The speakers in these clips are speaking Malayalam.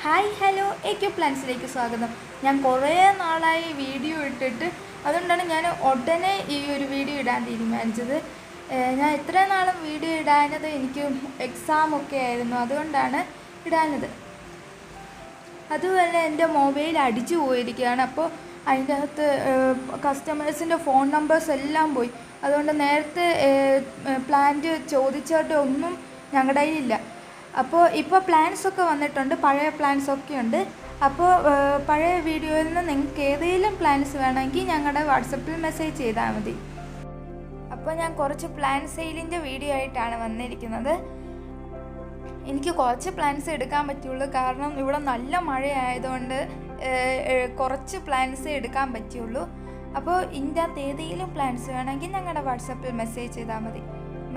ഹായ് ഹലോ എക്യു പ്ലാൻസിലേക്ക് സ്വാഗതം. ഞാൻ കുറേ നാളായി വീഡിയോ ഇട്ടിട്ട്, അതുകൊണ്ടാണ് ഞാൻ ഉടനെ ഈ ഒരു വീഡിയോ ഇടാൻ തീരുമാനിച്ചത്. ഞാൻ ഇത്ര നാളും വീഡിയോ ഇടാനത് എനിക്ക് എക്സാമൊക്കെ ആയിരുന്നു, അതുകൊണ്ടാണ് ഇടാനത്. അതുപോലെ എൻ്റെ മൊബൈൽ അടിച്ചു പോയിരിക്കുകയാണ്. അപ്പോൾ അതിൻ്റെ അകത്ത് കസ്റ്റമേഴ്സിൻ്റെ ഫോൺ നമ്പേഴ്സ് എല്ലാം പോയി. അതുകൊണ്ട് നേരത്തെ പ്ലാന്റ് ചോദിച്ചിട്ടൊന്നും ഞങ്ങളുടെ കയ്യിലില്ല. അപ്പോൾ ഇപ്പോൾ പ്ലാൻസൊക്കെ വന്നിട്ടുണ്ട്, പഴയ പ്ലാൻസൊക്കെ ഉണ്ട്. അപ്പോൾ പഴയ വീഡിയോയിൽ നിന്ന് നിങ്ങൾക്ക് ഏതെങ്കിലും പ്ലാൻസ് വേണമെങ്കിൽ ഞങ്ങളുടെ വാട്സപ്പിൽ മെസ്സേജ് ചെയ്താൽ മതി. അപ്പോൾ ഞാൻ കുറച്ച് പ്ലാൻ സെയിലിൻ്റെ വീഡിയോ ആയിട്ടാണ് വന്നിരിക്കുന്നത്. എനിക്ക് കുറച്ച് പ്ലാൻസ് എടുക്കാൻ പറ്റുള്ളൂ, കാരണം ഇവിടെ നല്ല മഴയായതുകൊണ്ട് കുറച്ച് പ്ലാൻസ് എടുക്കാൻ പറ്റുള്ളൂ. അപ്പോൾ ഇതിൻ്റെ അകത്ത് ഏതെങ്കിലും പ്ലാൻസ് വേണമെങ്കിൽ ഞങ്ങളുടെ വാട്സപ്പിൽ മെസ്സേജ് ചെയ്താൽ മതി.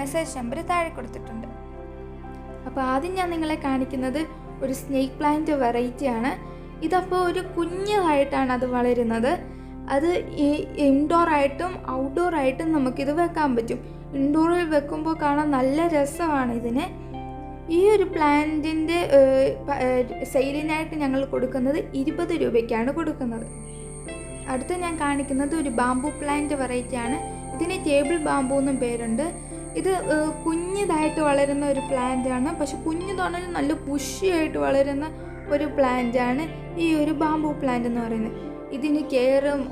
മെസ്സേജ് നമ്പർ താഴെ കൊടുത്തിട്ടുണ്ട്. അപ്പോൾ ആദ്യം ഞാൻ നിങ്ങളെ കാണിക്കുന്നത് ഒരു സ്നേക്ക് പ്ലാന്റ് വെറൈറ്റിയാണ്. ഇതപ്പോൾ ഒരു കുഞ്ഞതായിട്ടാണ് അത് വളരുന്നത്. അത് ഇൻഡോറായിട്ടും ഔട്ട്ഡോറായിട്ടും നമുക്കിത് വെക്കാൻ പറ്റും. ഇൻഡോറിൽ വെക്കുമ്പോൾ കാണാൻ നല്ല രസമാണ് ഇതിന്. ഈ ഒരു പ്ലാന്റിൻ്റെ സെയിലിനായിട്ട് ഞങ്ങൾ കൊടുക്കുന്നത് 20 രൂപയ്ക്കാണ് കൊടുക്കുന്നത്. അടുത്ത് ഞാൻ കാണിക്കുന്നത് ഒരു ബാംബു പ്ലാന്റ് വെറൈറ്റിയാണ്. ഇതിന് ടേബിൾ ബാംബു എന്നും പേരുണ്ട്. ഇത് കുഞ്ഞതായിട്ട് വളരുന്ന ഒരു പ്ലാന്റാണ്. പക്ഷെ കുഞ്ഞു തോന്നാലും നല്ല ബുഷിയായിട്ട് വളരുന്ന ഒരു പ്ലാന്റാണ് ഈ ഒരു ബാംബു പ്ലാന്റ് എന്ന് പറയുന്നത്. ഇതിന് കെയറും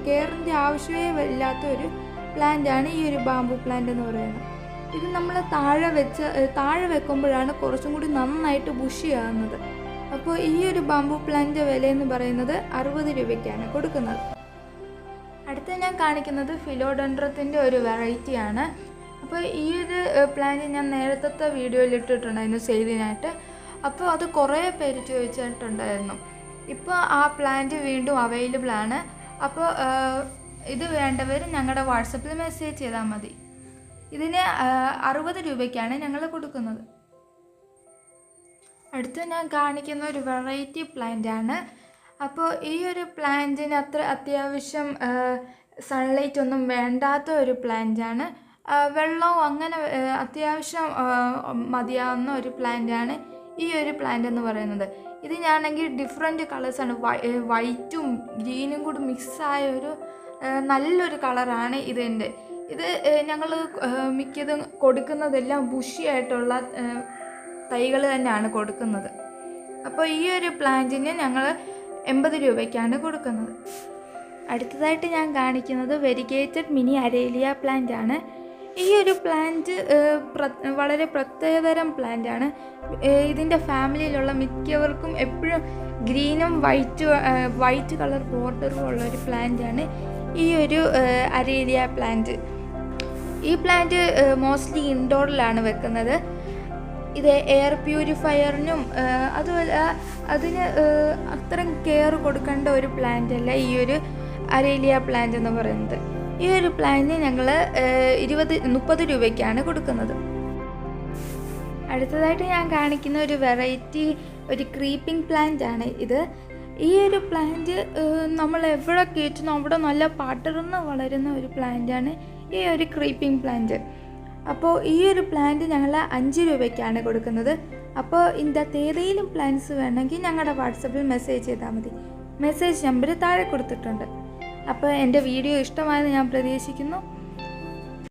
കെയറിൻ്റെ ആവശ്യമേ ഇല്ലാത്ത ഒരു പ്ലാന്റാണ് ഈ ഒരു ബാംബു പ്ലാന്റ് എന്ന് പറയുന്നത്. ഇത് നമ്മൾ താഴെ വെക്കുമ്പോഴാണ് കുറച്ചും കൂടി നന്നായിട്ട് ബുഷിയാകുന്നത്. അപ്പോൾ ഈ ഒരു ബാംബു പ്ലാന്റ് വിലയെന്ന് പറയുന്നത് 60 രൂപയ്ക്കാണ് കൊടുക്കുന്നത്. അടുത്ത ഞാൻ കാണിക്കുന്നത് ഫിലോഡെൻഡ്രത്തിൻ്റെ ഒരു വെറൈറ്റിയാണ്. അപ്പോൾ ഈ ഒരു പ്ലാന്റ് ഞാൻ നേരത്തെ വീഡിയോയിൽ ഇട്ടിട്ടുണ്ടായിരുന്നു സെയിലിനായിട്ട്. അപ്പോൾ അത് കുറേ പേര് ചോദിച്ചിട്ടുണ്ടായിരുന്നു. ഇപ്പോൾ ആ പ്ലാന്റ് വീണ്ടും അവൈലബിൾ ആണ്. അപ്പോൾ ഇത് വേണ്ടവർ ഞങ്ങളുടെ വാട്സപ്പിൽ മെസ്സേജ് ചെയ്താൽ മതി. ഇതിന് 60 രൂപയ്ക്കാണ് ഞങ്ങൾ കൊടുക്കുന്നത്. അടുത്ത് ഞാൻ കാണിക്കുന്ന ഒരു വെറൈറ്റി പ്ലാന്റാണ്. അപ്പോൾ ഈ ഒരു പ്ലാന്റിന് അത്യാവശ്യം സൺലൈറ്റ് ഒന്നും വേണ്ടാത്ത ഒരു പ്ലാന്റാണ്. വെള്ളവും അങ്ങനെ അത്യാവശ്യം മതിയാവുന്ന ഒരു പ്ലാന്റാണ് ഈ ഒരു പ്ലാന്റ് എന്ന് പറയുന്നത്. ഇതിനാണെങ്കിൽ ഡിഫറെൻറ്റ് കളേഴ്സാണ്, വൈറ്റും ഗ്രീനും കൂടി മിക്സായ ഒരു നല്ലൊരു കളറാണ് ഇതിൻ്റെ. ഇത് ഞങ്ങൾ മിക്കതും കൊടുക്കുന്നതെല്ലാം ബുഷിയായിട്ടുള്ള തൈകൾ തന്നെയാണ് കൊടുക്കുന്നത്. അപ്പോൾ ഈ ഒരു പ്ലാന്റിന് ഞങ്ങൾ 80 രൂപയ്ക്കാണ് കൊടുക്കുന്നത്. അടുത്തതായിട്ട് ഞാൻ കാണിക്കുന്നത് വെരിഗേറ്റഡ് മിനി അരേലിയ പ്ലാന്റ് ആണ്. ഈ ഒരു പ്ലാന്റ് വളരെ പ്രത്യേകതരം പ്ലാന്റ് ആണ്. ഇതിൻ്റെ ഫാമിലിയിലുള്ള മിക്കവർക്കും എപ്പോഴും ഗ്രീനും വൈറ്റ് കളർ ബോർഡറും ഉള്ളൊരു പ്ലാന്റ് ആണ് ഈ ഒരു അരേലിയ പ്ലാന്റ്. ഈ പ്ലാന്റ് മോസ്റ്റ്ലി ഇൻഡോറിലാണ് വെക്കുന്നത്. ഇത് എയർ പ്യൂരിഫയറിനും അതുപോലെ അതിന് അത്രയും കെയർ കൊടുക്കേണ്ട ഒരു പ്ലാന്റ് അല്ല ഈ ഒരു അരേലിയ പ്ലാന്റ് എന്ന് പറയുന്നത്. ഈ ഒരു പ്ലാന്റിന് ഞങ്ങൾ 30 രൂപയ്ക്കാണ് കൊടുക്കുന്നത്. അടുത്തതായിട്ട് ഞാൻ കാണിക്കുന്ന ഒരു വെറൈറ്റി ഒരു ക്രീപ്പിംഗ് പ്ലാന്റ് ആണ് ഇത്. ഈ ഒരു പ്ലാന്റ് നമ്മൾ എവിടെ കയറ്റുന്നു അവിടെ നല്ല പടർന്ന് വളരുന്ന ഒരു പ്ലാന്റാണ് ഈ ഒരു ക്രീപ്പിംഗ് പ്ലാന്റ്. അപ്പോൾ ഈ ഒരു പ്ലാന്റ് ഞങ്ങൾ 5 രൂപയ്ക്കാണ് കൊടുക്കുന്നത്. അപ്പോൾ ഇതിൻ്റെ ഏതെങ്കിലും പ്ലാൻസ് വേണമെങ്കിൽ ഞങ്ങളുടെ വാട്സപ്പിൽ മെസ്സേജ് ചെയ്താൽ മതി. മെസ്സേജ് നമ്പർ താഴെ കൊടുത്തിട്ടുണ്ട്. അപ്പോൾ എൻ്റെ വീഡിയോ ഇഷ്ടമായെന്ന് ഞാൻ പ്രതീക്ഷിക്കുന്നു.